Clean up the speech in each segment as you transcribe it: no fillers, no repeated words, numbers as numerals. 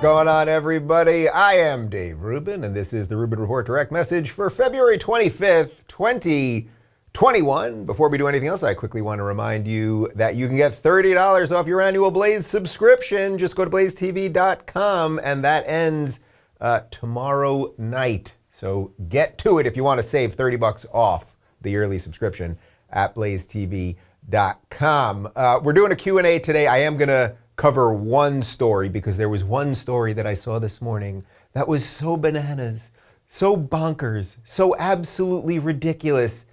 going on, everybody? I am Dave Rubin, and this is the Rubin Report Direct Message for February 25th, 2021. Before we do anything else, I quickly want to remind you that you can get $30 off your annual Blaze subscription. Just go to BlazeTV.com, and that ends tomorrow night. So get to it if you want to save $30 off the early subscription at BlazeTV.com. We're doing a Q&A today. I am going to cover one story because there was one story that I saw this morning that was so bananas, so bonkers, so absolutely ridiculous,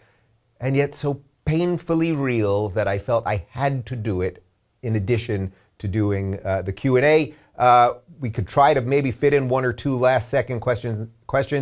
and yet so painfully real that I felt I had to do it in addition to doing the Q&A. We could try to maybe fit in one or two last second questions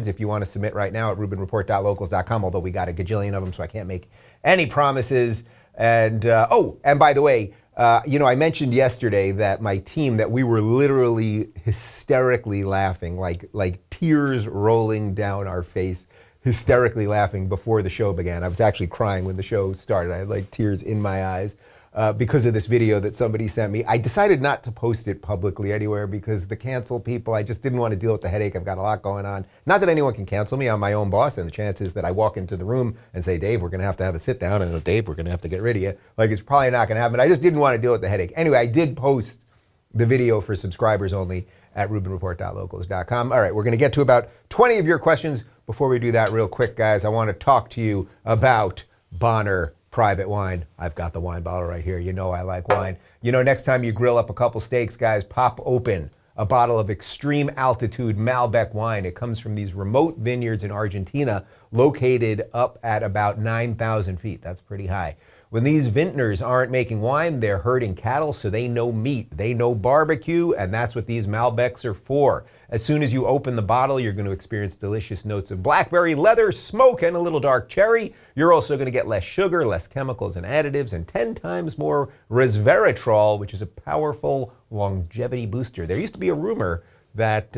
if you want to submit right now at rubinreport.locals.com, although we got a gajillion of them, so I can't make any promises. And and by the way, I mentioned yesterday that my team, that we were literally hysterically laughing, like tears rolling down our face, hysterically laughing before the show began. I was actually crying when the show started. I had like tears in my eyes because of this video that somebody sent me. I decided not to post it publicly anywhere because the cancel people, I just didn't want to deal with the headache. I've got a lot going on. Not that anyone can cancel me. I'm my own boss, and the chances that I walk into the room and say, Dave, we're going to have a sit down, and Dave, we're going to have to get rid of you, like, it's probably not going to happen. I just didn't want to deal with the headache. Anyway, I did post the video for subscribers only at rubinreport.locals.com. All right, we're going to get to about 20 of your questions. Before we do that, real quick, guys, I want to talk to you about Bonner Private Wine. I've got the wine bottle right here. You know I like wine. You know, next time you grill up a couple steaks, guys, pop open a bottle of extreme altitude Malbec wine. It comes from these remote vineyards in Argentina, located up at about 9,000 feet. That's pretty high. When these vintners aren't making wine, they're herding cattle, so they know meat, they know barbecue, and that's what these Malbecs are for. As soon as you open the bottle, you're going to experience delicious notes of blackberry, leather, smoke, and a little dark cherry. You're also going to get less sugar, less chemicals and additives, and 10 times more resveratrol, which is a powerful longevity booster. There used to be a rumor that,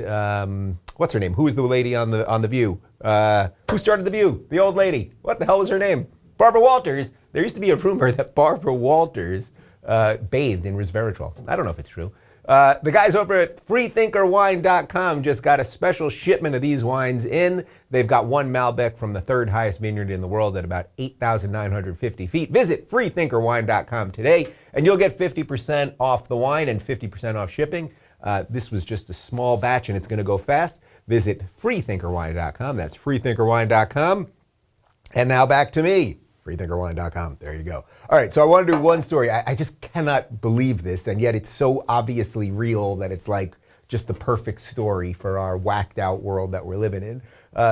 what's her name? Who was the lady on the View? Who started the View? The old lady. What the hell was her name? Barbara Walters. There used to be a rumor that Barbara Walters bathed in resveratrol. I don't know if it's true. The guys over at freethinkerwine.com just got a special shipment of these wines in. They've got one Malbec from the third highest vineyard in the world at about 8,950 feet. Visit freethinkerwine.com today, and you'll get 50% off the wine and 50% off shipping. This was just a small batch, and it's going to go fast. Visit freethinkerwine.com. That's freethinkerwine.com. And now back to me. freethinkerwine.com. There you go. All right, so I want to do one story. I just cannot believe this, and yet it's so obviously real that it's like just the perfect story for our whacked out world that we're living in.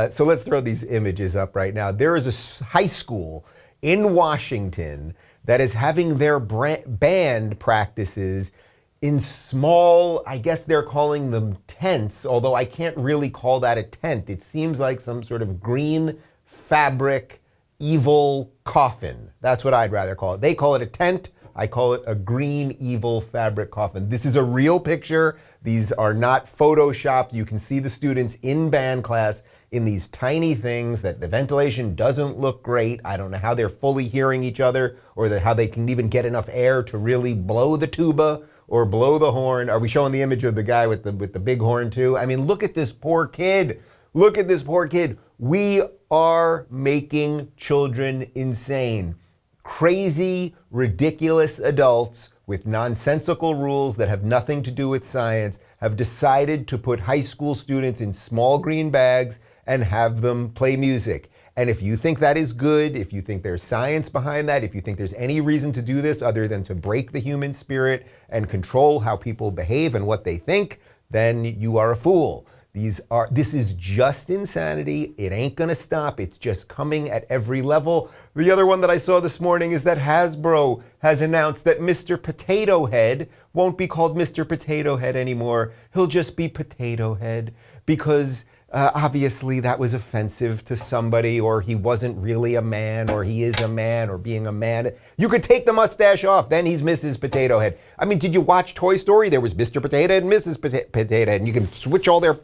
So let's throw these images up right now. There is a high school in Washington that is having their band practices in small, I guess they're calling them tents, although I can't really call that a tent. It seems like some sort of green fabric evil coffin. That's what I'd rather call it. They call it a tent. I call it a green evil fabric coffin. This is a real picture. These are not photoshopped. You can see the students in band class in these tiny things that the ventilation doesn't look great. I don't know how they're fully hearing each other, or how they can even get enough air to really blow the tuba or blow the horn. Are we showing the image of the guy with the big horn too? I mean, look at this poor kid. Look at this poor kid. We are making children insane. Crazy, ridiculous adults with nonsensical rules that have nothing to do with science have decided to put high school students in small green bags and have them play music. And if you think that is good, if you think there's science behind that, if you think there's any reason to do this other than to break the human spirit and control how people behave and what they think, then you are a fool. This is just insanity. It ain't gonna stop. It's just coming at every level. The other one that I saw this morning is that Hasbro has announced that Mr. Potato Head won't be called Mr. Potato Head anymore. He'll just be Potato Head because obviously that was offensive to somebody, or he wasn't really a man, or he is a man, or being a man. You could take the mustache off, then he's Mrs. Potato Head. I mean, did you watch Toy Story? There was Mr. Potato Head and Mrs. Potato Head, and you can switch all their...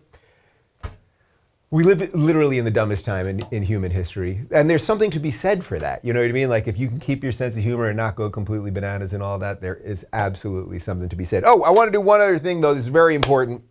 We live literally in the dumbest time in human history. And there's something to be said for that. You know what I mean? Like, if you can keep your sense of humor and not go completely bananas and all that, there is absolutely something to be said. Oh, I want to do one other thing, though. This is very important.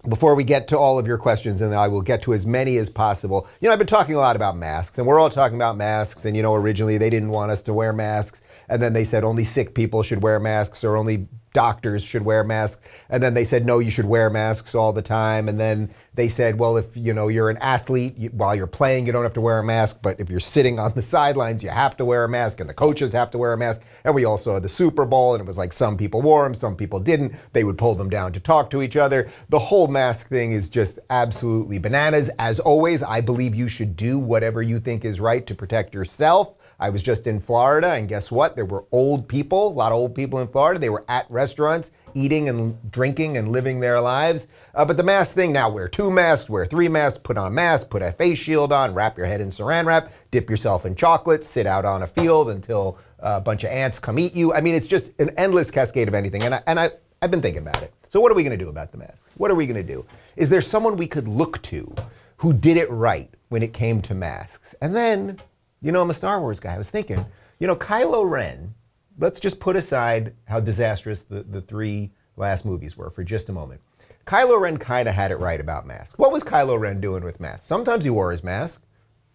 before we get to all of your questions, and I will get to as many as possible. I've been talking a lot about masks, and we're all talking about masks, and originally they didn't want us to wear masks, and then they said only sick people should wear masks, or only doctors should wear masks, and then they said no, you should wear masks all the time, and then they said, well, if you're an athlete, while you're playing, you don't have to wear a mask, but if you're sitting on the sidelines, you have to wear a mask, and the coaches have to wear a mask. And we also had the Super Bowl, and it was like some people wore them, some people didn't. They would pull them down to talk to each other. The whole mask thing is just absolutely bananas. As always, I believe you should do whatever you think is right to protect yourself. I was just in Florida, and guess what? There were old people, a lot of old people in Florida. They were at restaurants eating and drinking and living their lives. But the mask thing, now wear 2 masks, wear 3 masks, put on masks, put a face shield on, wrap your head in saran wrap, dip yourself in chocolate, sit out on a field until a bunch of ants come eat you. I mean, it's just an endless cascade of anything. And I've been thinking about it. So what are we going to do about the masks? What are we going to do? Is there someone we could look to who did it right when it came to masks? And then, I'm a Star Wars guy. I was thinking, Kylo Ren, let's just put aside how disastrous the 3 last movies were for just a moment. Kylo Ren kind of had it right about masks. What was Kylo Ren doing with masks? Sometimes he wore his mask.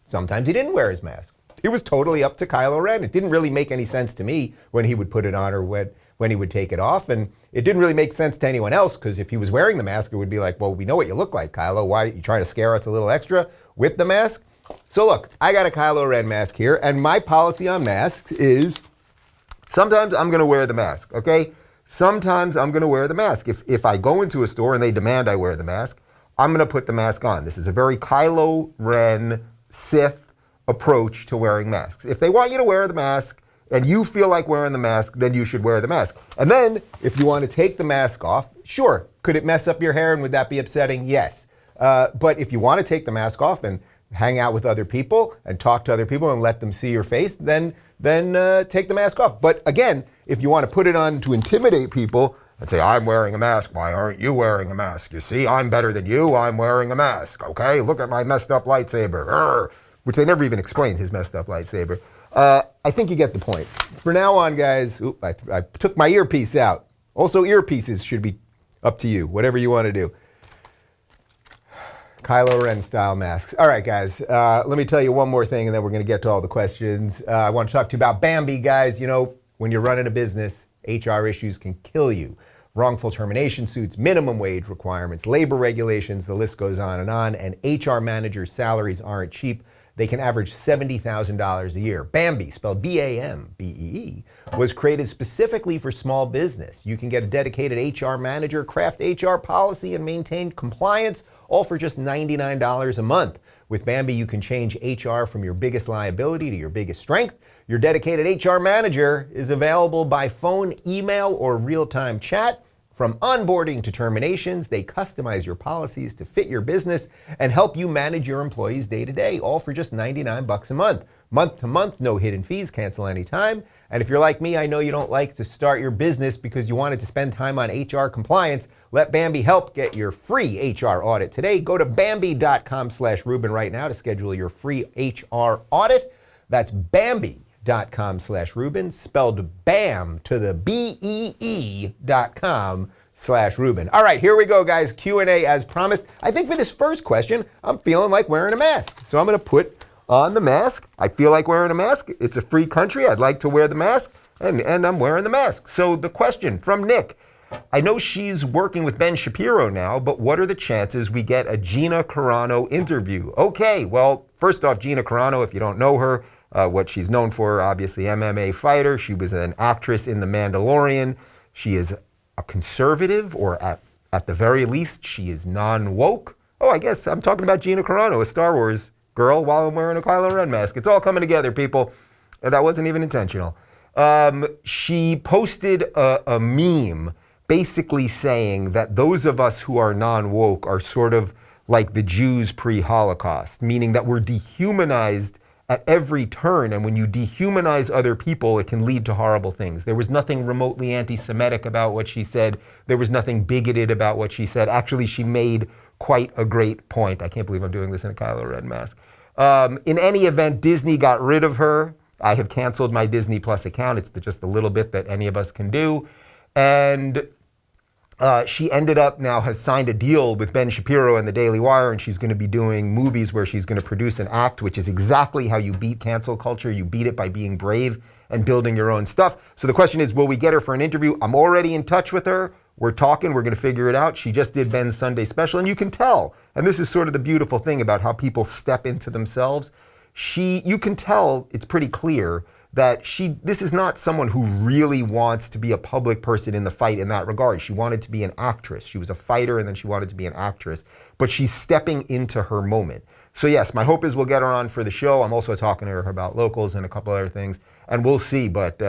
Sometimes he didn't wear his mask. It was totally up to Kylo Ren. It didn't really make any sense to me when he would put it on or when he would take it off. And it didn't really make sense to anyone else, because if he was wearing the mask, it would be like, well, we know what you look like, Kylo. Why are you trying to scare us a little extra with the mask? So look, I got a Kylo Ren mask here, and my policy on masks is sometimes I'm going to wear the mask, okay? Sometimes I'm going to wear the mask. If I go into a store and they demand I wear the mask, I'm going to put the mask on. This is a very Kylo Ren Sith approach to wearing masks. If they want you to wear the mask and you feel like wearing the mask, then you should wear the mask. And then if you want to take the mask off, sure, could it mess up your hair and would that be upsetting? Yes. But if you want to take the mask off and hang out with other people and talk to other people and let them see your face, then take the mask off. But again, if you want to put it on to intimidate people and say, I'm wearing a mask, why aren't you wearing a mask? You see, I'm better than you, I'm wearing a mask, okay? Look at my messed up lightsaber, Urgh. Which they never even explained, his messed up lightsaber. I think you get the point. For now on, guys, I took my earpiece out. Also, earpieces should be up to you, whatever you want to do. Kylo Ren style masks. All right, guys, let me tell you one more thing, and then we're going to get to all the questions. I want to talk to you about Bambee, guys. When you're running a business, HR issues can kill you. Wrongful termination suits, minimum wage requirements, labor regulations, the list goes on, and HR managers' salaries aren't cheap. They can average $70,000 a year. Bambee, spelled B-A-M-B-E-E, was created specifically for small business. You can get a dedicated HR manager, craft HR policy, and maintain compliance, all for just $99 a month. With Bambee, you can change HR from your biggest liability to your biggest strength. Your dedicated HR manager is available by phone, email, or real-time chat. From onboarding to terminations, they customize your policies to fit your business and help you manage your employees day to day, all for just $99 a month. Month to month, no hidden fees, cancel anytime. And if you're like me, I know you don't like to start your business because you wanted to spend time on HR compliance. Let Bambee help get your free HR audit today. Go to Bambee.com/Rubin right now to schedule your free HR audit. That's Bambee.com/Rubin, spelled BAM to the BEE.com/Rubin. All right, here we go, guys. Q&A as promised. I think for this first question, I'm feeling like wearing a mask. So I'm going to put on the mask. I feel like wearing a mask. It's a free country. I'd like to wear the mask, and I'm wearing the mask. So the question from Nick. I know she's working with Ben Shapiro now, but what are the chances we get a Gina Carano interview? Okay, well, first off, Gina Carano, if you don't know her, what she's known for, obviously MMA fighter. She was an actress in The Mandalorian. She is a conservative, or at the very least, she is non-woke. Oh, I guess I'm talking about Gina Carano, a Star Wars girl, while I'm wearing a Kylo Ren mask. It's all coming together, people. That wasn't even intentional. She posted a meme basically saying that those of us who are non-woke are sort of like the Jews pre-Holocaust, meaning that we're dehumanized at every turn, and when you dehumanize other people, it can lead to horrible things. There was nothing remotely anti-Semitic about what she said. There was nothing bigoted about what she said. Actually, she made quite a great point. I can't believe I'm doing this in a Kylo Ren mask. In any event, Disney got rid of her. I have canceled my Disney Plus account. It's just a little bit that any of us can do. And She ended up now has signed a deal with Ben Shapiro and the Daily Wire, and she's going to be doing movies where she's going to produce and act, which is exactly how you beat cancel culture. You beat it by being brave and building your own stuff. So the question is, will we get her for an interview? I'm already in touch with her. We're talking. We're going to figure it out. She just did Ben's Sunday special, and you can tell. And this is sort of the beautiful thing about how people step into themselves. You can tell, it's pretty clear that this is not someone who really wants to be a public person in the fight in that regard. She wanted to be an actress. She was a fighter and then she wanted to be an actress, but she's stepping into her moment. So yes, my hope is we'll get her on for the show. I'm also talking to her about Locals and a couple other things, and we'll see, but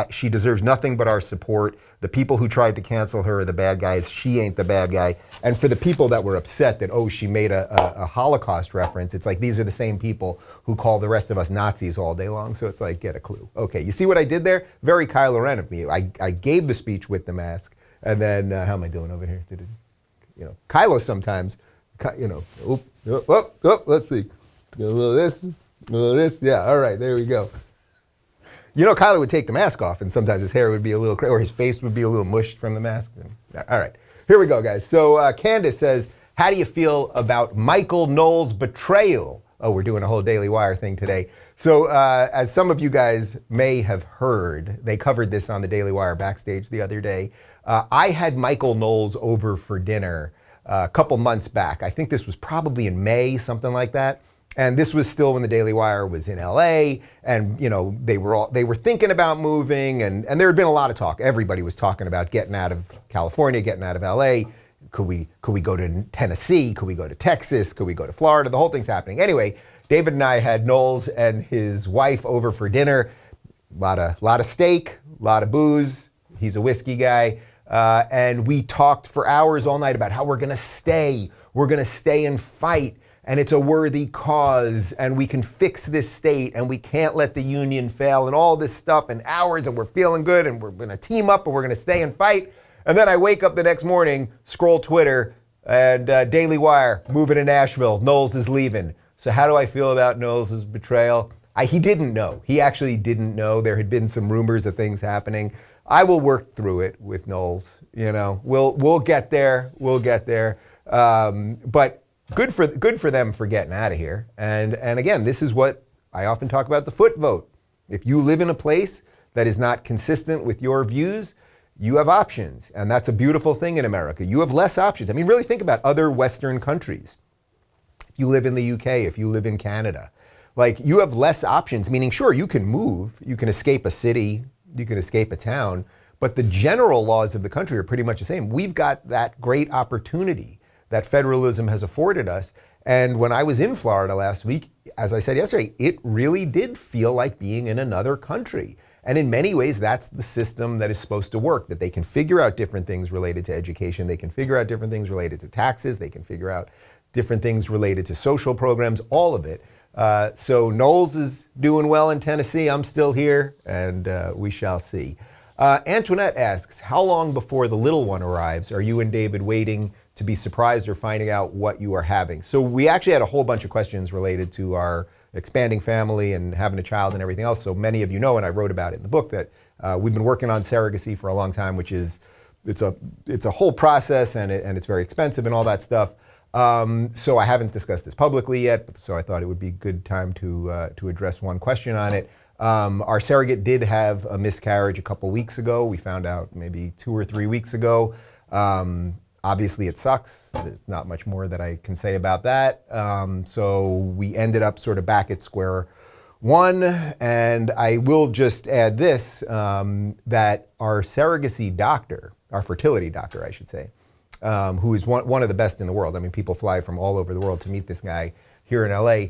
she deserves nothing but our support. The people who tried to cancel her are the bad guys. She ain't the bad guy. And for the people that were upset that, she made a Holocaust reference, it's like these are the same people who call the rest of us Nazis all day long. So it's like, get a clue. Okay, you see what I did there? Very Kylo Ren of me. I gave the speech with the mask, and then, how am I doing over here? Kylo sometimes, let's see. A little this, yeah, all right, there we go. Kylo would take the mask off, and sometimes his hair would be a little crazy, or his face would be a little mushed from the mask. All right, here we go, guys. So Candace says, how do you feel about Michael Knowles' betrayal? Oh, we're doing a whole Daily Wire thing today. So as some of you guys may have heard, they covered this on the Daily Wire backstage the other day. I had Michael Knowles over for dinner a couple months back. I think this was probably in May, something like that. And this was still when the Daily Wire was in LA, and they were thinking about moving, and there had been a lot of talk. Everybody was talking about getting out of California, getting out of LA. Could we go to Tennessee? Could we go to Texas? Could we go to Florida? The whole thing's happening. Anyway, David and I had Knowles and his wife over for dinner. A lot of steak, a lot of booze. He's a whiskey guy. And we talked for hours all night about how we're gonna stay. We're gonna stay and fight. And it's a worthy cause, and we can fix this state, and we can't let the union fail, and all this stuff, and hours, and we're feeling good, and we're gonna team up, and we're gonna stay and fight. And then I wake up the next morning, scroll Twitter, and Daily Wire, moving to Nashville, Knowles is leaving. So how do I feel about Knowles' betrayal? He didn't know. He actually didn't know. There had been some rumors of things happening. I will work through it with Knowles. We'll get there. We'll get there. But good for them for getting out of here. And again, this is what I often talk about, the foot vote. If you live in a place that is not consistent with your views, you have options. And that's a beautiful thing in America. You have less options. I mean, really think about other Western countries. If you live in the UK, if you live in Canada, you have less options, meaning sure, you can move, you can escape a city, you can escape a town, but the general laws of the country are pretty much the same. We've got that great opportunity that federalism has afforded us. And when I was in Florida last week, as I said yesterday, it really did feel like being in another country. And in many ways, that's the system that is supposed to work, that they can figure out different things related to education, they can figure out different things related to taxes, they can figure out different things related to social programs, all of it. So Knowles is doing well in Tennessee, I'm still here, and we shall see. Antoinette asks, how long before the little one arrives are you and David waiting to be surprised or finding out what you are having? So we actually had a whole bunch of questions related to our expanding family and having a child and everything else. So many of you know, and I wrote about it in the book, that we've been working on surrogacy for a long time, which is, it's a whole process, and it's very expensive and all that stuff. So I haven't discussed this publicly yet, so I thought it would be a good time to address one question on it. Our surrogate did have a miscarriage a couple weeks ago. We found out maybe 2 or 3 weeks ago. Obviously it sucks. There's not much more that I can say about that. So we ended up sort of back at square one. And I will just add this, that our surrogacy doctor, our fertility doctor, I should say, who is one of the best in the world. I mean, people fly from all over the world to meet this guy here in LA.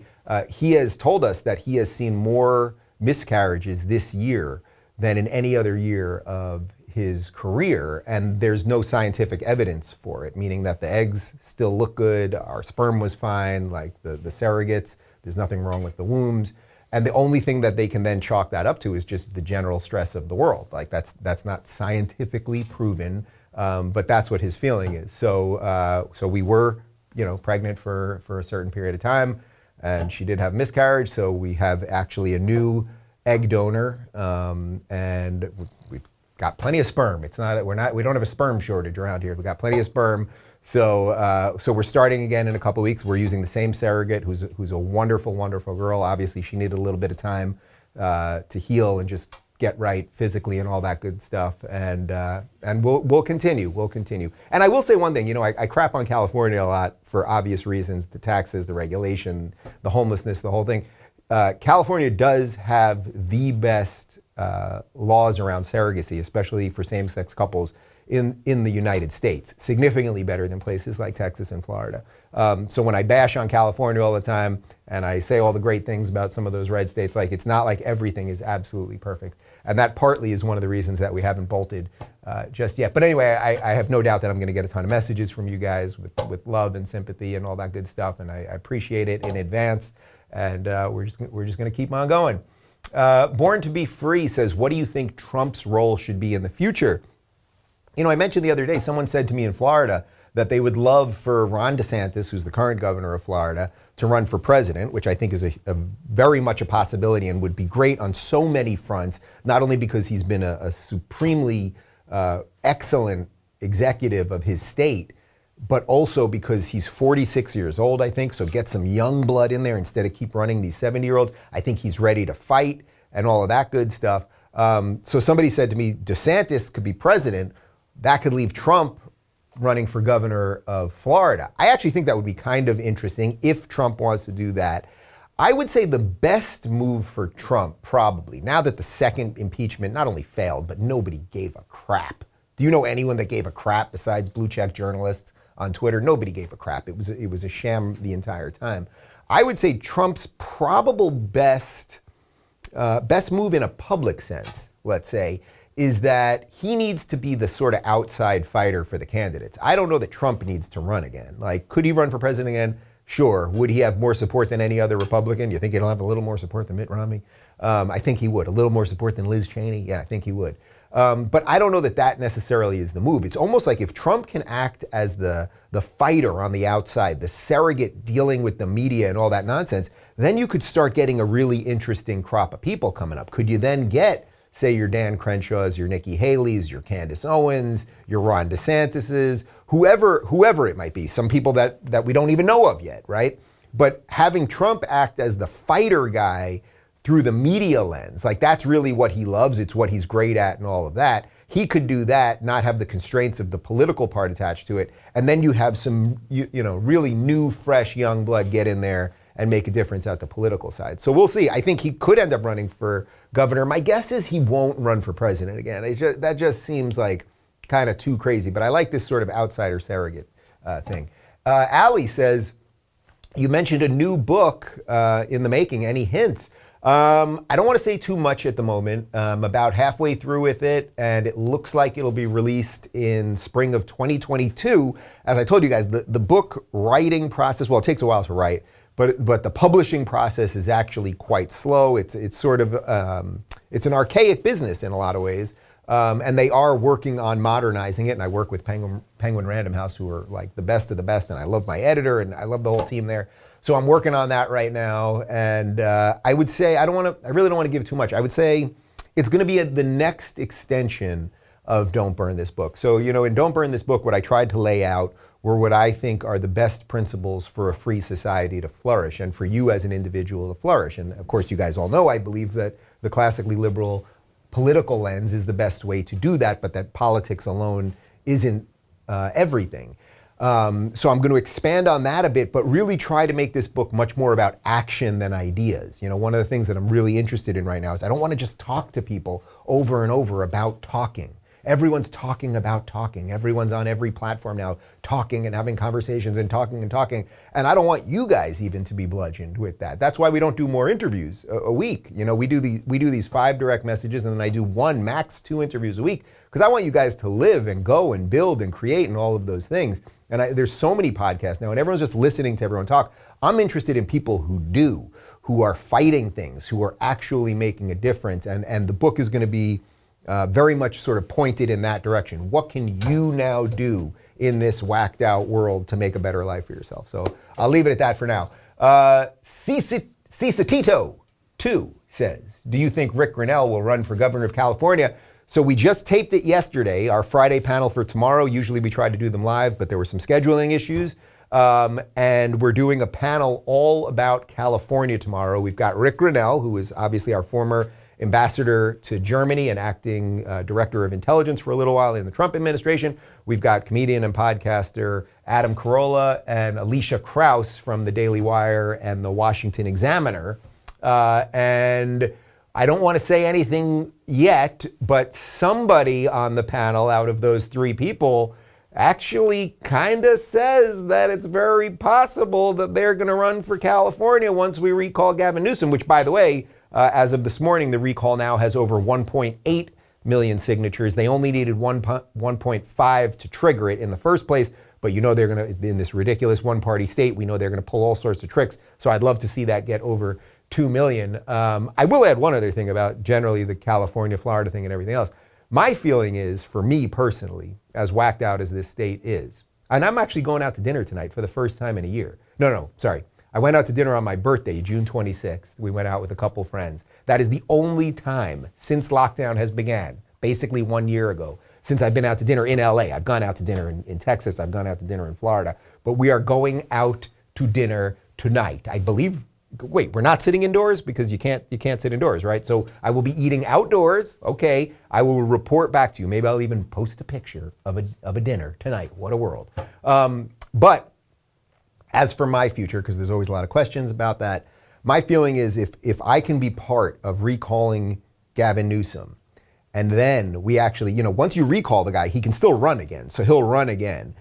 He has told us that he has seen more miscarriages this year than in any other year of his career, and there's no scientific evidence for it, meaning that the eggs still look good, our sperm was fine, like the surrogates, there's nothing wrong with the wombs, and the only thing that they can then chalk that up to is just the general stress of the world. Like that's not scientifically proven, but that's what his feeling is. So we were, pregnant for a certain period of time, and she did have miscarriage, so we have actually a new egg donor, and we've got plenty of sperm. We don't have a sperm shortage around here. We got plenty of sperm. So we're starting again in a couple weeks. We're using the same surrogate, who's a wonderful, wonderful girl. Obviously, she needed a little bit of time to heal and just get right physically and all that good stuff. And we'll continue. We'll continue. And I will say one thing. You know, I crap on California a lot for obvious reasons: the taxes, the regulation, the homelessness, the whole thing. California does have the best laws around surrogacy, especially for same-sex couples in the United States, significantly better than places like Texas and Florida. So when I bash on California all the time and I say all the great things about some of those red states, like it's not like everything is absolutely perfect. And that partly is one of the reasons that we haven't bolted just yet. But anyway, I have no doubt that I'm gonna get a ton of messages from you guys with love and sympathy and all that good stuff, and I appreciate it in advance. And we're just gonna keep on going. Born to be Free says, what do you think Trump's role should be in the future? You know, I mentioned the other day, someone said to me in Florida that they would love for Ron DeSantis, who's the current governor of Florida, to run for president, which I think is a very much a possibility and would be great on so many fronts, not only because he's been a supremely excellent executive of his state, but also because he's 46 years old, I think, so get some young blood in there instead of keep running these 70-year-olds. I think he's ready to fight and all of that good stuff. So somebody said to me, DeSantis could be president. That could leave Trump running for governor of Florida. I actually think that would be kind of interesting if Trump wants to do that. I would say the best move for Trump, probably, now that the second impeachment not only failed, but nobody gave a crap. Do you know anyone that gave a crap besides blue check journalists on Twitter? Nobody gave a crap. It was a sham the entire time. I would say Trump's probable best move in a public sense, let's say, is that he needs to be the sort of outside fighter for the candidates. I don't know that Trump needs to run again. Like, could he run for president again? Sure. Would he have more support than any other Republican? You think he'll have a little more support than Mitt Romney? I think he would. A little more support than Liz Cheney? Yeah, I think he would. But I don't know that that necessarily is the move. It's almost like if Trump can act as the fighter on the outside, the surrogate dealing with the media and all that nonsense, then you could start getting a really interesting crop of people coming up. Could you then get, say, your Dan Crenshaws, your Nikki Haley's, your Candace Owens, your Ron DeSantis's, whoever it might be, some people that we don't even know of yet, right? But having Trump act as the fighter guy through the media lens, like that's really what he loves, it's what he's great at and all of that. He could do that, not have the constraints of the political part attached to it, and then you have some really new, fresh, young blood get in there and make a difference at the political side. So we'll see. I think he could end up running for governor. My guess is he won't run for president again. That just seems like kind of too crazy, but I like this sort of outsider surrogate thing. Allie says, you mentioned a new book in the making. Any hints? I don't want to say too much at the moment. I'm about halfway through with it, and it looks like it'll be released in spring of 2022. As I told you guys, the book writing process, well, it takes a while to write, but the publishing process is actually quite slow. It's sort of, it's an archaic business in a lot of ways. And they are working on modernizing it. And I work with Penguin Random House, who are like the best of the best. And I love my editor and I love the whole team there. So I'm working on that right now. And I would say, I really don't want to give too much. I would say it's going to be the next extension of Don't Burn This Book. So, in Don't Burn This Book, what I tried to lay out were what I think are the best principles for a free society to flourish and for you as an individual to flourish. And of course, you guys all know I believe that the classically liberal political lens is the best way to do that, but that politics alone isn't everything. So I'm going to expand on that a bit, but really try to make this book much more about action than ideas. One of the things that I'm really interested in right now is I don't want to just talk to people over and over about talking. Everyone's talking about talking. Everyone's on every platform now talking and having conversations and talking and talking. And I don't want you guys even to be bludgeoned with that. That's why we don't do more interviews a week. We do these 5 direct messages, and then I do 1, max 2 interviews a week, because I want you guys to live and go and build and create and all of those things. And there's so many podcasts now, and everyone's just listening to everyone talk. I'm interested in people who are fighting things, who are actually making a difference. And the book is going to be very much sort of pointed in that direction. What can you now do in this whacked out world to make a better life for yourself? So I'll leave it at that for now. Cicatito 2 says, do you think Ric Grenell will run for governor of California? So we just taped it yesterday, our Friday panel for tomorrow. Usually we try to do them live, but there were some scheduling issues. And we're doing a panel all about California tomorrow. We've got Ric Grenell, who is obviously our former ambassador to Germany and acting director of intelligence for a little while in the Trump administration. We've got comedian and podcaster Adam Carolla and Alicia Krause from the Daily Wire and the Washington Examiner. And I don't want to say anything yet, but somebody on the panel out of those three people actually kind of says that it's very possible that they're going to run for California once we recall Gavin Newsom, which, by the way, as of this morning, the recall now has over 1.8 million signatures. They only needed 1.5 to trigger it in the first place. But you know they're going to, in this ridiculous one-party state, we know they're going to pull all sorts of tricks. So I'd love to see that get over 2 million. I will add one other thing about generally the California, Florida thing and everything else. My feeling is, for me personally, as whacked out as this state is, and I'm actually going out to dinner tonight for the first time in a year. No, sorry. I went out to dinner on my birthday, June 26th. We went out with a couple friends. That is the only time since lockdown has began, basically 1 year ago, since I've been out to dinner in LA. I've gone out to dinner in Texas. I've gone out to dinner in Florida. But we are going out to dinner tonight. I believe, wait, we're not sitting indoors? Because you can't sit indoors, right? So I will be eating outdoors. Okay, I will report back to you. Maybe I'll even post a picture of a dinner tonight. What a world. But as for my future, because there's always a lot of questions about that, my feeling is if I can be part of recalling Gavin Newsom, and then we actually, once you recall the guy, he can still run again. So he'll run again,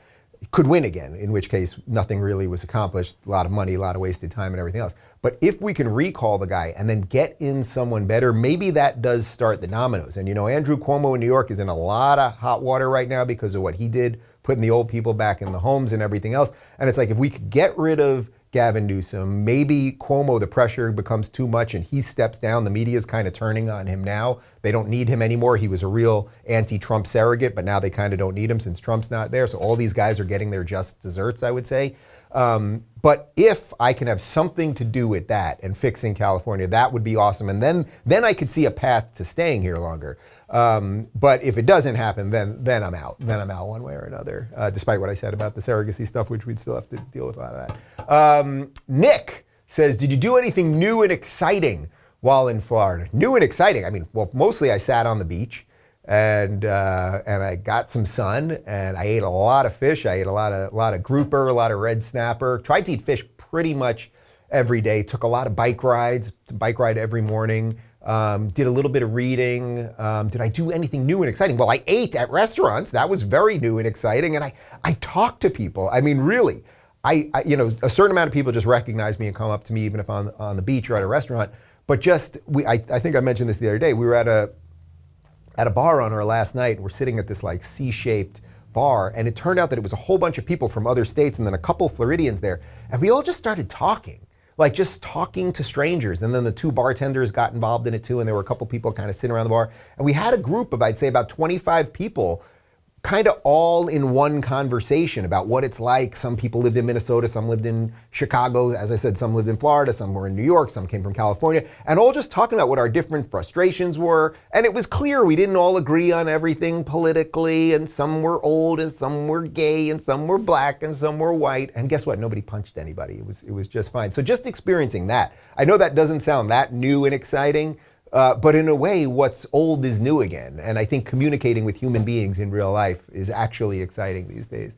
could win again, in which case nothing really was accomplished, a lot of money, a lot of wasted time and everything else. But if we can recall the guy and then get in someone better, maybe that does start the dominoes. And Andrew Cuomo in New York is in a lot of hot water right now because of what he did, putting the old people back in the homes and everything else. And it's like, if we could get rid of Gavin Newsom, maybe Cuomo, the pressure becomes too much and he steps down. The media is kind of turning on him now. They don't need him anymore. He was a real anti-Trump surrogate, but now they kind of don't need him since Trump's not there. So all these guys are getting their just desserts, I would say. But if I can have something to do with that and fixing California, that would be awesome. And then I could see a path to staying here longer. But if it doesn't happen, then I'm out. Then I'm out one way or another, despite what I said about the surrogacy stuff, which we'd still have to deal with a lot of that. Nick says, did you do anything new and exciting while in Florida? New and exciting? I mean, well, mostly I sat on the beach and I got some sun and I ate a lot of fish. I ate a lot of grouper, a lot of red snapper. Tried to eat fish pretty much every day. Took a lot of bike rides, bike ride every morning. Did a little bit of reading. Did I do anything new and exciting? Well, I ate at restaurants. That was very new and exciting. And I talked to people. I mean, really, a certain amount of people just recognize me and come up to me, even if I'm on the beach or at a restaurant. But I think I mentioned this the other day. We were at a bar on our last night, and we're sitting at this like C-shaped bar. And it turned out that it was a whole bunch of people from other states and then a couple Floridians there. And we all just started talking. Like just talking to strangers. And then the two bartenders got involved in it too. And there were a couple people kind of sitting around the bar. And we had a group of, I'd say about 25 people, kind of all in one conversation about what it's like. Some people lived in Minnesota, some lived in Chicago. As I said, some lived in Florida, some were in New York, some came from California, and all just talking about what our different frustrations were. And it was clear we didn't all agree on everything politically, and some were old, and some were gay, and some were black, and some were white. And guess what? Nobody punched anybody. It was just fine. So just experiencing that. I know that doesn't sound that new and exciting, but in a way, what's old is new again. And I think communicating with human beings in real life is actually exciting these days.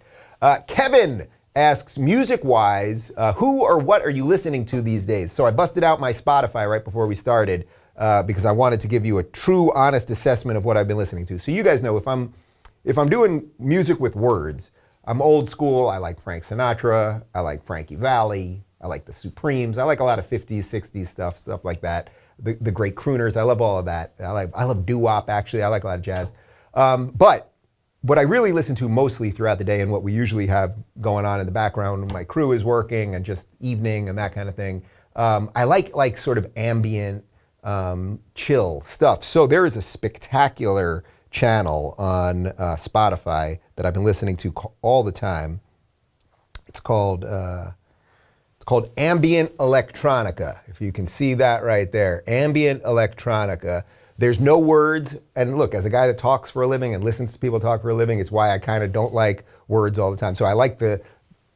Kevin asks, music-wise, who or what are you listening to these days? So I busted out my Spotify right before we started because I wanted to give you a true, honest assessment of what I've been listening to. So you guys know if I'm doing music with words, I'm old school. I like Frank Sinatra. I like Frankie Valli. I like the Supremes. I like a lot of 50s, 60s stuff like that. The great crooners. I love all of that. I love doo-wop, actually. I like a lot of jazz. But what I really listen to mostly throughout the day and what we usually have going on in the background when my crew is working and just evening and that kind of thing, I like sort of ambient, chill stuff. So there is a spectacular channel on Spotify that I've been listening to all the time. It's called Ambient Electronica, if you can see that right there. Ambient Electronica. There's no words. And look, as a guy that talks for a living and listens to people talk for a living, it's why I kind of don't like words all the time. So I like the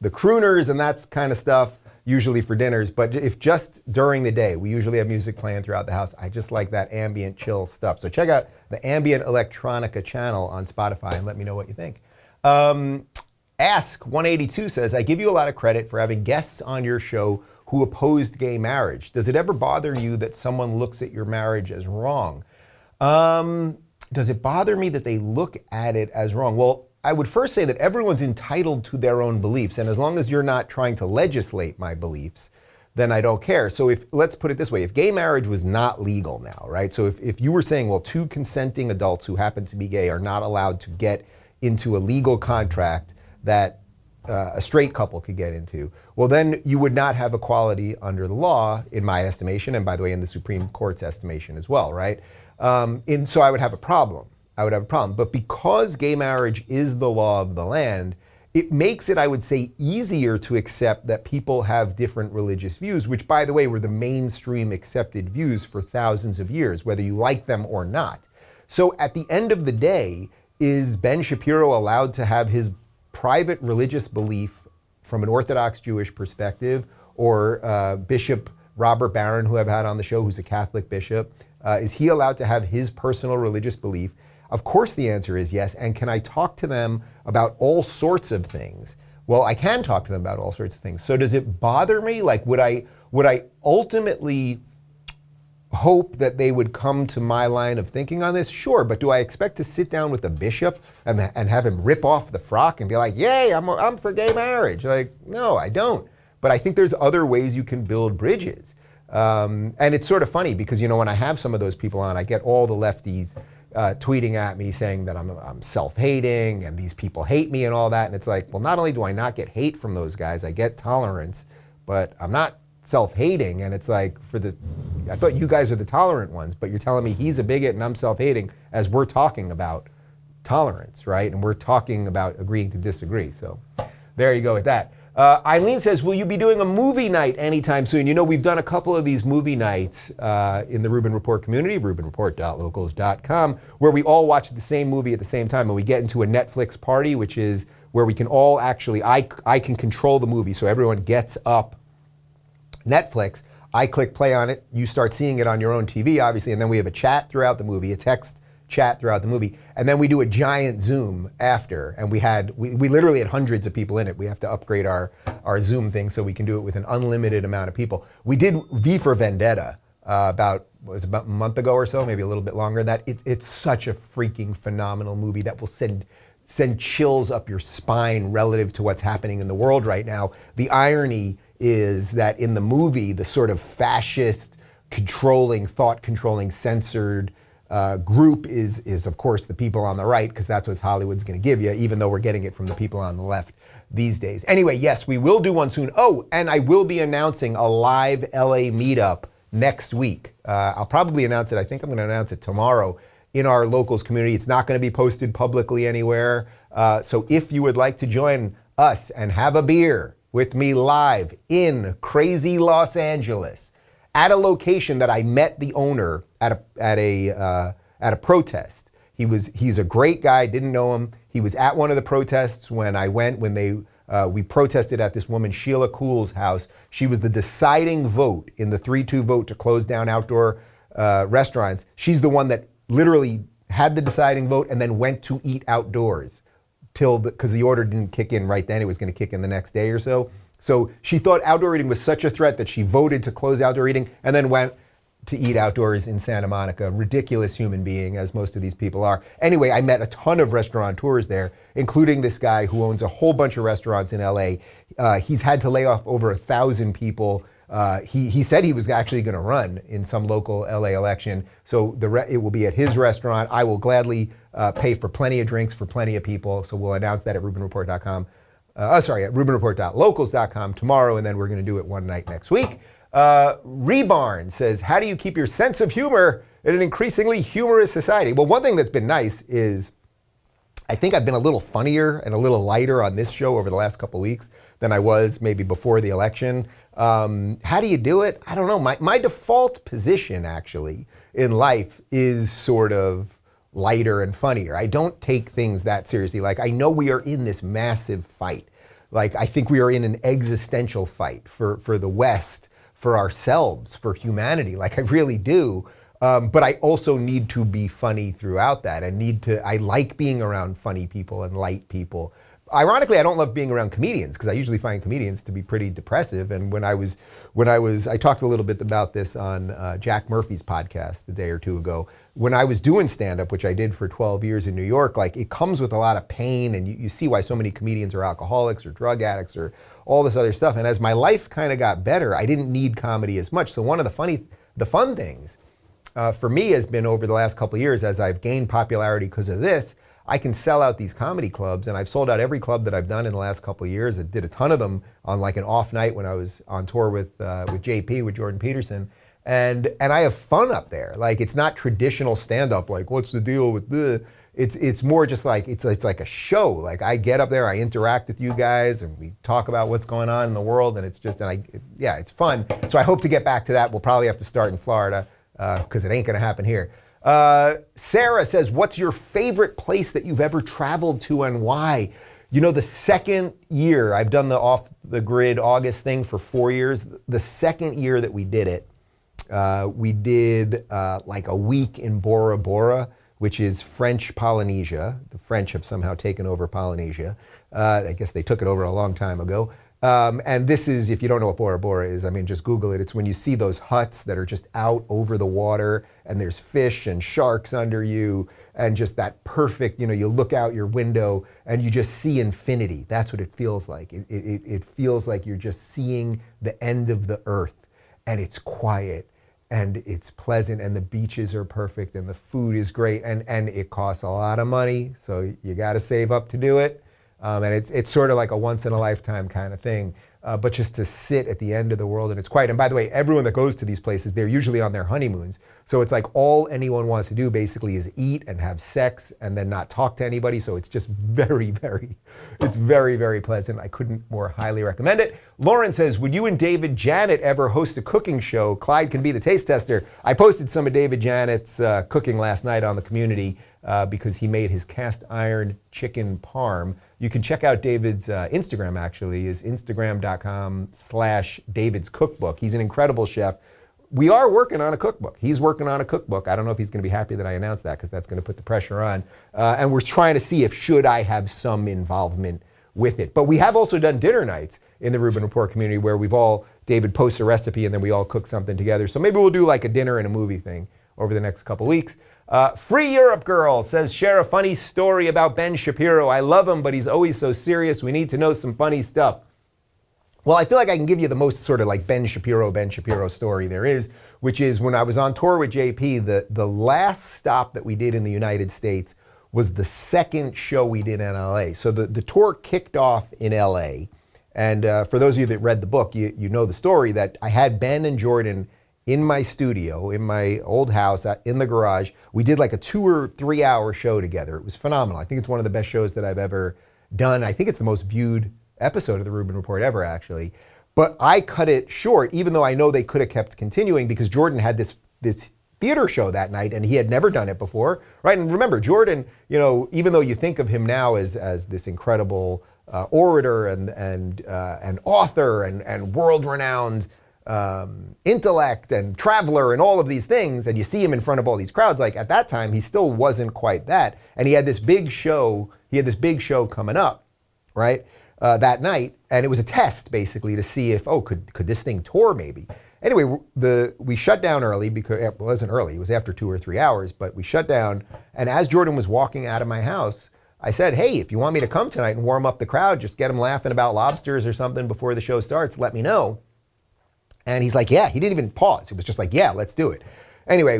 crooners and that kind of stuff, usually for dinners. But if just during the day, we usually have music playing throughout the house. I just like that ambient chill stuff. So check out the Ambient Electronica channel on Spotify and let me know what you think. Ask 182 says, I give you a lot of credit for having guests on your show who opposed gay marriage. Does it ever bother you that someone looks at your marriage as wrong? Does it bother me that they look at it as wrong? Well, I would first say that everyone's entitled to their own beliefs. And as long as you're not trying to legislate my beliefs, then I don't care. So let's put it this way, if gay marriage was not legal now, right? So if you were saying, well, two consenting adults who happen to be gay are not allowed to get into a legal contract that a straight couple could get into, well, then you would not have equality under the law, in my estimation, and by the way, in the Supreme Court's estimation as well, right? So I would have a problem. But because gay marriage is the law of the land, it makes it, I would say, easier to accept that people have different religious views, which, by the way, were the mainstream accepted views for thousands of years, whether you like them or not. So at the end of the day, is Ben Shapiro allowed to have his private religious belief from an Orthodox Jewish perspective, or Bishop Robert Barron, who I've had on the show, who's a Catholic bishop, is he allowed to have his personal religious belief? Of course the answer is yes. And can I talk to them about all sorts of things? Well, I can talk to them about all sorts of things. So does it bother me? Like, would I ultimately hope that they would come to my line of thinking on this? Sure, but do I expect to sit down with a bishop and have him rip off the frock and be like, yay, I'm for gay marriage? Like, no, I don't. But I think there's other ways you can build bridges. And it's sort of funny because, you know, when I have some of those people on, I get all the lefties tweeting at me saying that I'm self-hating and these people hate me and all that. And it's like, well, not only do I not get hate from those guys, I get tolerance, but I'm not self-hating. And it's like, I thought you guys are the tolerant ones, but you're telling me he's a bigot and I'm self-hating as we're talking about tolerance, right? And we're talking about agreeing to disagree. So there you go with that. Eileen says, will you be doing a movie night anytime soon? You know, we've done a couple of these movie nights in the Rubin Report community, rubinreport.locals.com, where we all watch the same movie at the same time, and we get into a Netflix party, which is where we can all actually, I can control the movie, so everyone gets up Netflix, I click play on it, you start seeing it on your own TV, obviously, and then we have a chat throughout the movie, a text chat throughout the movie, and then we do a giant Zoom after, and we literally had hundreds of people in it. We have to upgrade our Zoom thing so we can do it with an unlimited amount of people. We did V for Vendetta about a month ago or so, maybe a little bit longer than that. It's such a freaking phenomenal movie that will send chills up your spine relative to what's happening in the world right now. The irony is that in the movie, the sort of fascist, thought-controlling, censored group is of course the people on the right, because that's what Hollywood's going to give you, even though we're getting it from the people on the left these days. Anyway, yes, we will do one soon. Oh, and I will be announcing a live LA meetup next week. I'll probably announce it. I think I'm going to announce it tomorrow in our locals community. It's not going to be posted publicly anywhere. So if you would like to join us and have a beer with me live in crazy Los Angeles, at a location that I met the owner at a protest. He's a great guy, didn't know him. He was at one of the protests when I went, we protested at this woman, Sheila Kuhl's house. She was the deciding vote in the 3-2 vote to close down outdoor restaurants. She's the one that literally had the deciding vote and then went to eat outdoors because the order didn't kick in right then. It was going to kick in the next day or so. So she thought outdoor eating was such a threat that she voted to close outdoor eating and then went to eat outdoors in Santa Monica. Ridiculous human being, as most of these people are. Anyway, I met a ton of restaurateurs there, including this guy who owns a whole bunch of restaurants in LA. He's had to lay off over 1,000 people. He said he was actually going to run in some local LA election. So it will be at his restaurant. I will gladly pay for plenty of drinks for plenty of people. So we'll announce that at rubinreport.com. At rubinreport.locals.com tomorrow, and then we're going to do it one night next week. Rebarn says, how do you keep your sense of humor in an increasingly humorous society? Well, one thing that's been nice is I think I've been a little funnier and a little lighter on this show over the last couple of weeks than I was maybe before the election. How do you do it? I don't know. My default position actually in life is sort of lighter and funnier. I don't take things that seriously. Like, I know we are in this massive fight. Like, I think we are in an existential fight for the West, for ourselves, for humanity. Like, I really do. But I also need to be funny throughout that, and I like being around funny people and light people. Ironically, I don't love being around comedians because I usually find comedians to be pretty depressive. And I talked a little bit about this on Jack Murphy's podcast a day or two ago. When I was doing stand-up, which I did for 12 years in New York, like, it comes with a lot of pain, and you see why so many comedians are alcoholics or drug addicts or all this other stuff. And as my life kind of got better, I didn't need comedy as much. So one of the fun things for me has been over the last couple of years, as I've gained popularity because of this, I can sell out these comedy clubs, and I've sold out every club that I've done in the last couple of years. I did a ton of them on like an off night when I was on tour with JP, with Jordan Peterson, and I have fun up there. Like, it's not traditional stand-up, like, what's the deal with the? It's more just like, it's like a show. Like, I get up there, I interact with you guys, and we talk about what's going on in the world, and it's just, it's fun. So I hope to get back to that. We'll probably have to start in Florida because it ain't gonna happen here. Sarah says, what's your favorite place that you've ever traveled to and why? You know, the second year, I've done the off the grid August thing for 4 years. The second year that we did it, we did like a week in Bora Bora, which is French Polynesia. The French have somehow taken over Polynesia. I guess they took it over a long time ago. And this is, if you don't know what Bora Bora is, I mean, just Google it. It's when you see those huts that are just out over the water, and there's fish and sharks under you, and just that perfect, you look out your window and you just see infinity. That's what it feels like. It feels like you're just seeing the end of the earth, and it's quiet and it's pleasant, and the beaches are perfect, and the food is great, and it costs a lot of money, so you got to save up to do it. And it's sort of like a once in a lifetime kind of thing, but just to sit at the end of the world and it's quiet. And by the way, everyone that goes to these places, they're usually on their honeymoons. So it's like all anyone wants to do basically is eat and have sex and then not talk to anybody. So it's just very, very pleasant. I couldn't more highly recommend it. Lauren says, would you and David Janet ever host a cooking show? Clyde can be the taste tester. I posted some of David Janet's cooking last night on the community because he made his cast iron chicken parm. You can check out David's Instagram, actually, is instagram.com/David's Cookbook. He's an incredible chef. We are working on a cookbook. He's working on a cookbook. I don't know if he's going to be happy that I announced that because that's going to put the pressure on. And we're trying to see if should I have some involvement with it. But we have also done dinner nights in the Rubin Report community where David posts a recipe and then we all cook something together. So maybe we'll do like a dinner and a movie thing over the next couple weeks. Free Europe Girl says, share a funny story about Ben Shapiro. I love him, but he's always so serious. We need to know some funny stuff. Well, I feel like I can give you the most sort of like Ben Shapiro story there is, which is when I was on tour with JP, the last stop that we did in the United States was the second show we did in LA. So the tour kicked off in LA. And for those of you that read the book, you know the story that I had Ben and Jordan in my studio, in my old house, in the garage. We did like a 2 or 3 hour show together. It was phenomenal. I think it's one of the best shows that I've ever done. I think it's the most viewed episode of the Rubin Report ever, actually. But I cut it short, even though I know they could have kept continuing because Jordan had this theater show that night and he had never done it before, right? And remember, Jordan, even though you think of him now as this incredible orator and author and world-renowned intellect and traveler and all of these things, and you see him in front of all these crowds, like at that time he still wasn't quite that, and he had this big show coming up, right, that night, and it was a test basically to see if could this thing tour maybe. Anyway, we shut down early because it wasn't early, it was after 2 or 3 hours, but we shut down, and as Jordan was walking out of my house, I said, hey, if you want me to come tonight and warm up the crowd, just get them laughing about lobsters or something before the show starts, let me know. And he's like, yeah, he didn't even pause. It was just like, yeah, let's do it. Anyway,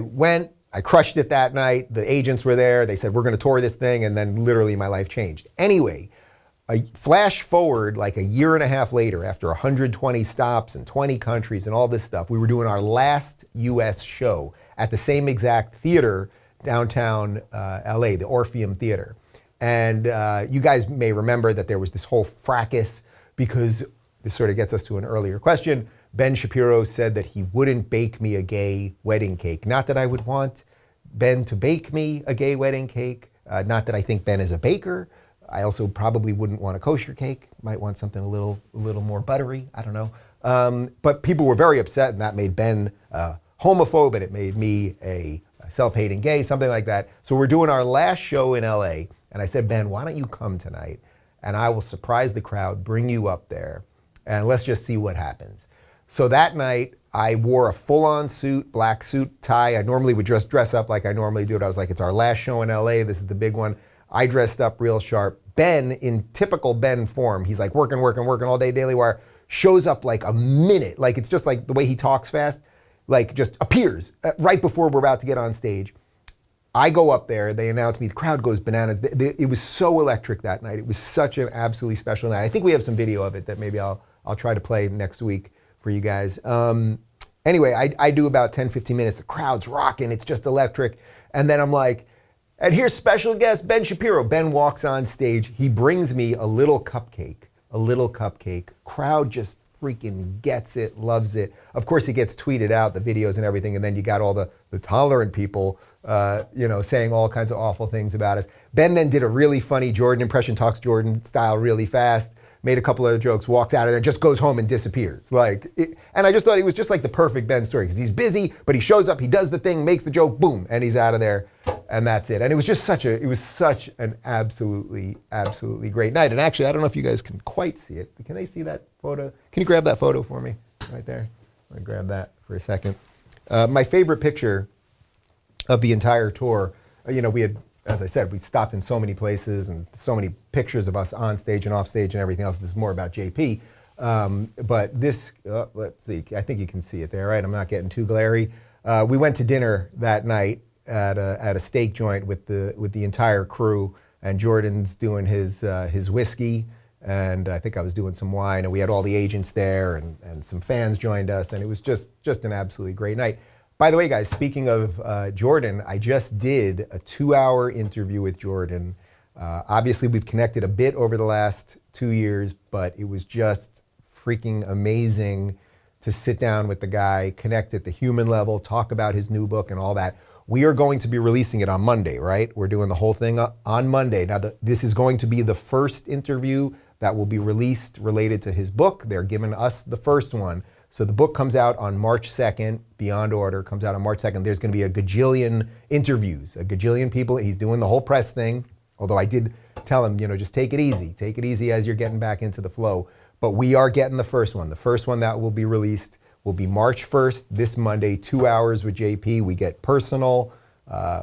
I crushed it that night. The agents were there. They said, we're going to tour this thing. And then literally my life changed. Anyway, flash forward like a year and a half later, after 120 stops and 20 countries and all this stuff, we were doing our last US show at the same exact theater downtown LA, the Orpheum Theater. And you guys may remember that there was this whole fracas because this sort of gets us to an earlier question. Ben Shapiro said that he wouldn't bake me a gay wedding cake. Not that I would want Ben to bake me a gay wedding cake. Not that I think Ben is a baker. I also probably wouldn't want a kosher cake. Might want something a little more buttery. I don't know. But people were very upset, and that made Ben homophobe, and it made me a self-hating gay, something like that. So we're doing our last show in LA, and I said, Ben, why don't you come tonight, and I will surprise the crowd, bring you up there, and let's just see what happens. So that night, I wore a full-on suit, black suit, tie. I normally would just dress up like I normally do it. I was like, it's our last show in LA. This is the big one. I dressed up real sharp. Ben, in typical Ben form, he's like working all day, Daily Wire, shows up like a minute. Like, it's just like the way he talks fast, like just appears right before we're about to get on stage. I go up there, they announce me, the crowd goes bananas. It was so electric that night. It was such an absolutely special night. I think we have some video of it that maybe I'll try to play next week for you guys. Anyway, I do about 10, 15 minutes. The crowd's rocking. It's just electric. And then I'm like, and here's special guest Ben Shapiro. Ben walks on stage. He brings me a little cupcake. Crowd just freaking gets it, loves it. Of course, it gets tweeted out, the videos and everything. And then you got all the tolerant people, saying all kinds of awful things about us. Ben then did a really funny Jordan impression, talks Jordan style really fast. Made a couple of jokes, walks out of there, just goes home and disappears. And I just thought it was just like the perfect Ben story, because he's busy, but he shows up, he does the thing, makes the joke, boom, and he's out of there, and that's it. And it was just such an absolutely great night. And actually, I don't know if you guys can quite see it. Can they see that photo? Can you grab that photo for me, right there? I'm gonna grab that for a second. My favorite picture of the entire tour, we had, as I said, we stopped in so many places and so many pictures of us on stage and off stage and everything else. This is more about JP. But this, let's see, I think you can see it there, right? I'm not getting too glary. We went to dinner that night at a steak joint with the entire crew, and Jordan's doing his whiskey, and I think I was doing some wine, and we had all the agents there, and some fans joined us, and it was just an absolutely great night. By the way, guys, speaking of Jordan, I just did a 2-hour interview with Jordan. Obviously, we've connected a bit over the last 2 years, but it was just freaking amazing to sit down with the guy, connect at the human level, talk about his new book and all that. We are going to be releasing it on Monday, right? We're doing the whole thing on Monday. Now, this is going to be the first interview that will be released related to his book. They're giving us the first one. So the book comes out on March 2nd, Beyond Order comes out on March 2nd. There's gonna be a gajillion interviews, a gajillion people. He's doing the whole press thing, although I did tell him, just take it easy as you're getting back into the flow. But we are getting the first one. The first one that will be released will be March 1st, this Monday, 2 hours with JP. We get personal,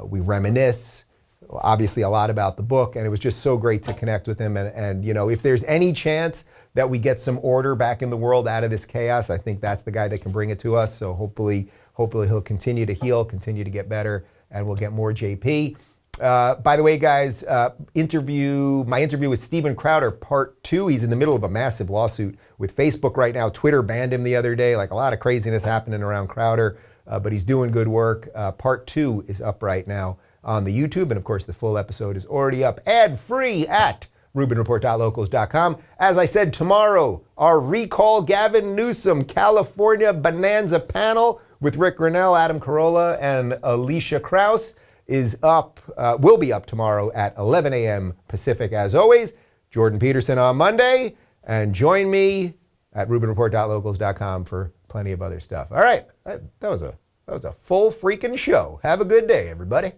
we reminisce, obviously a lot about the book, and it was just so great to connect with him. And if there's any chance that we get some order back in the world out of this chaos, I think that's the guy that can bring it to us. So hopefully he'll continue to heal, continue to get better, and we'll get more JP. By the way, guys, my interview with Steven Crowder, part 2. He's in the middle of a massive lawsuit with Facebook right now. Twitter banned him the other day, like a lot of craziness happening around Crowder, but he's doing good work. Part 2 is up right now on the YouTube, and of course the full episode is already up ad-free at RubinReport.locals.com. As I said, tomorrow, our Recall Gavin Newsom California Bonanza panel with Ric Grenell, Adam Carolla, and Alicia Krause is up, will be up tomorrow at 11 a.m. Pacific, as always. Jordan Peterson on Monday, and join me at RubinReport.locals.com for plenty of other stuff. All right, that was a full freaking show. Have a good day, everybody.